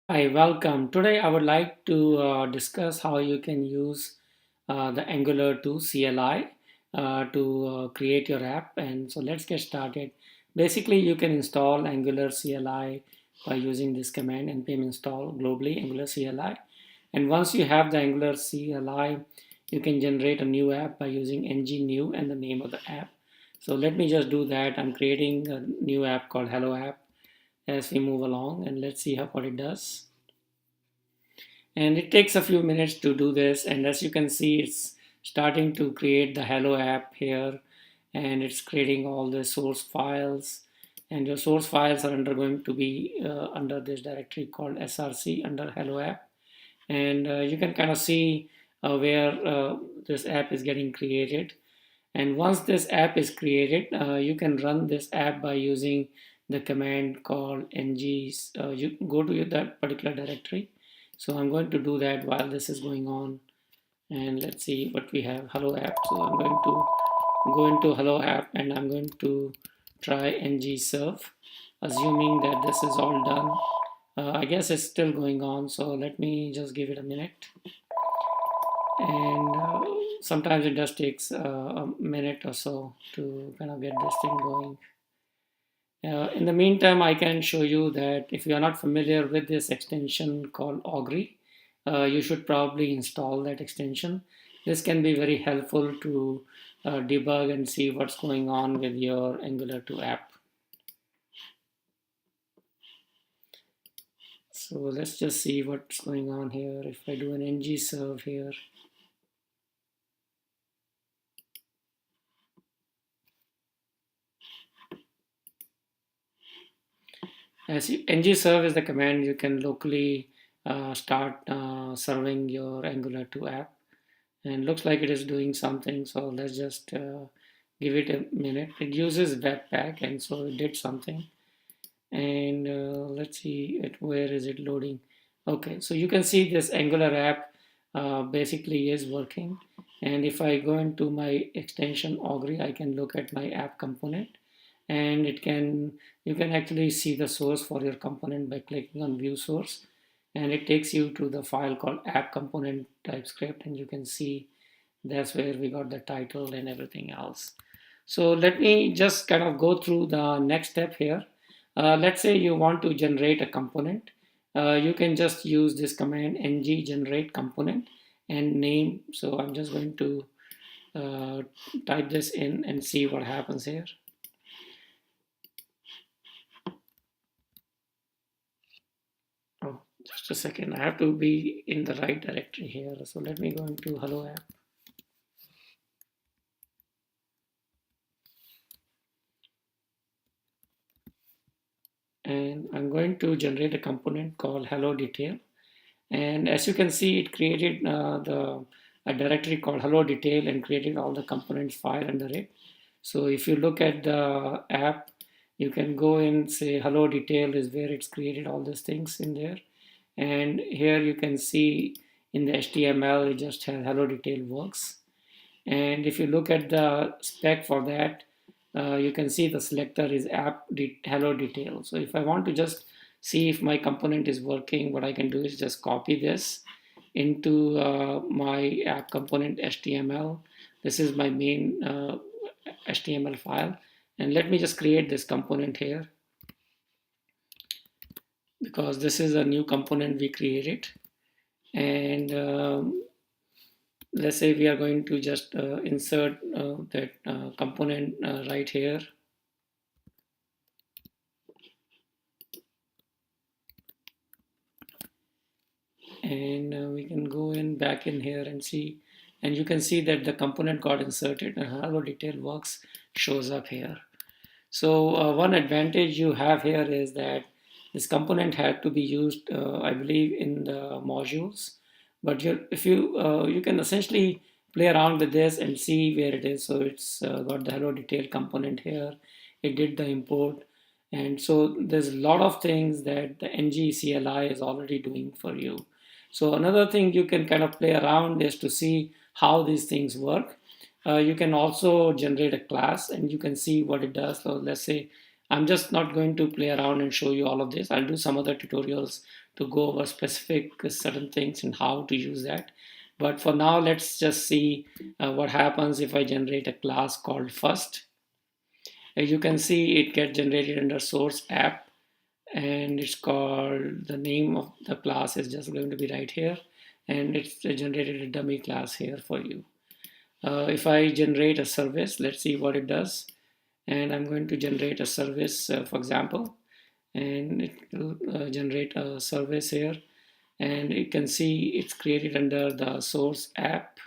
Hi, welcome. Today I would like to discuss how you can use the Angular 2 CLI to create your app. And so let's get started. Basically, you can install Angular CLI by using this command npm install globally Angular CLI. And once you have the Angular CLI, you can generate a new app by using ng-new and the name of the app. So let me just do that. I'm creating a new app called Hello App as we move along, and let's see what it does. And it takes a few minutes to do this, and as you can see, it's starting to create the hello app here, and it's creating all the source files, and your source files are going to be under this directory called src under hello app. And you can kind of see where this app is getting created. And once this app is created, you can run this app by using the command called ng. You go to that particular directory. So I'm going to do that while this is going on. And let's see what we have. Hello app. So I'm going to go into hello app and I'm going to try ng serve, assuming that this is all done. I guess it's still going on. So let me just give it a minute. And sometimes it just takes a minute or so to kind of get this thing going. In the meantime, I can show you that if you are not familiar with this extension called Augury, you should probably install that extension. This can be very helpful to debug and see what's going on with your Angular 2 app. So let's just see what's going on here. If I do an ng serve here, as ng-serve is the command you can locally start serving your Angular 2 app. And looks like it is doing something. So let's just give it a minute. It uses Webpack, and so it did something. And let's see where is it loading. Okay, so you can see this Angular app basically is working. And if I go into my extension Augury, I can look at my app component, and you can actually see the source for your component by clicking on view source, and it takes you to the file called app component typescript, and you can see that's where we got the title and everything else. So let me just kind of go through the next step here. Let's say you want to generate a component. You can just use this command ng generate component and name. So I'm just going to uh, type this in and see what happens here. Oh, just a second. I have to be in the right directory here. So let me go into hello app. And I'm going to generate a component called hello detail. And as you can see, it created a directory called hello detail and created all the components file under it. So if you look at the app, you can go and say hello detail is where it's created all these things in there. And here you can see in the HTML, it just has hello detail works. And if you look at the spec for that, you can see the selector is hello detail. So if I want to just see if my component is working, what I can do is just copy this into my app component HTML. This is my main HTML file. And let me just create this component here, because this is a new component we created. And let's say we are going to just insert that component right here. And we can go in back in here and see, and you can see that the component got inserted and hello detail works shows up here. So one advantage you have here is that this component had to be used, I believe, in the modules. But if you can essentially play around with this and see where it is. So it's got the hello detail component here. It did the import, and so there's a lot of things that the ng CLI is already doing for you. So another thing you can kind of play around is to see how these things work. You can also generate a class and you can see what it does. So let's say I'm just not going to play around and show you all of this. I'll do some other tutorials to go over specific certain things and how to use that. But for now, let's just see what happens if I generate a class called first. As you can see, it gets generated under source app, and it's called, the name of the class is just going to be right here, and it's generated a dummy class here for you. If I generate a service, let's see what it does. And I'm going to generate a service, for example, and it will generate a service here. And you can see it's created under the source app,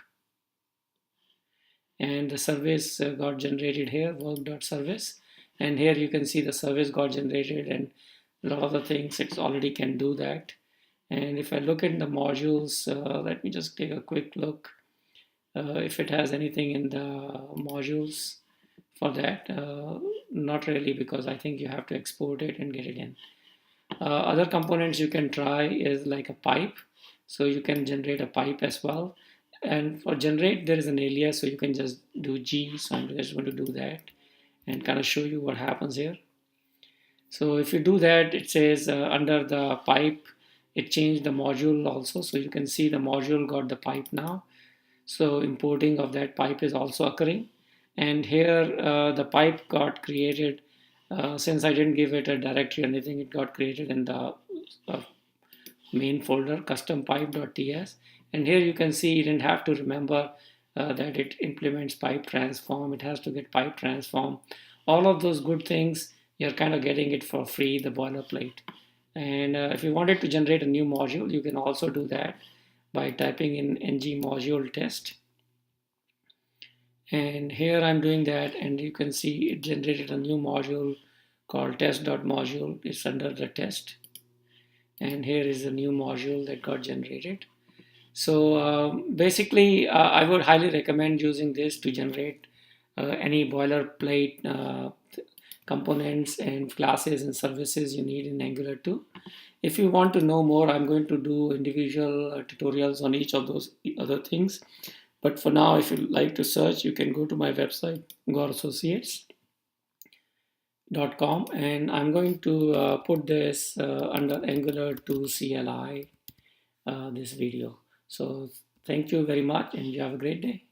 and the service got generated here, work.service. And here you can see the service got generated, and a lot of the things it's already can do that. And if I look at the modules, let me just take a quick look if it has anything in the modules for that. Not really, because I think you have to export it and get it in. Other components you can try is like a pipe. So you can generate a pipe as well. And for generate, there is an alias, so you can just do G. So I'm just going to do that and kind of show you what happens here. So if you do that, it says under the pipe, it changed the module also. So you can see the module got the pipe now. So importing of that pipe is also occurring. And here the pipe got created. Since I didn't give it a directory or anything, it got created in the main folder, custom pipe.ts. And here you can see you didn't have to remember that it implements pipe transform. It has to get pipe transform. All of those good things, you're kind of getting it for free, the boilerplate. And if you wanted to generate a new module, you can also do that by typing in ng module test. And here I'm doing that, and you can see it generated a new module called test.module. It's under the test. And here is a new module that got generated. So basically, I would highly recommend using this to generate any boilerplate components and classes and services you need in Angular 2. If you want to know more, I'm going to do individual tutorials on each of those other things. But for now, if you like to search, you can go to my website, gorassociates.com, and I'm going to put this under Angular 2 CLI, this video. So thank you very much, and you have a great day.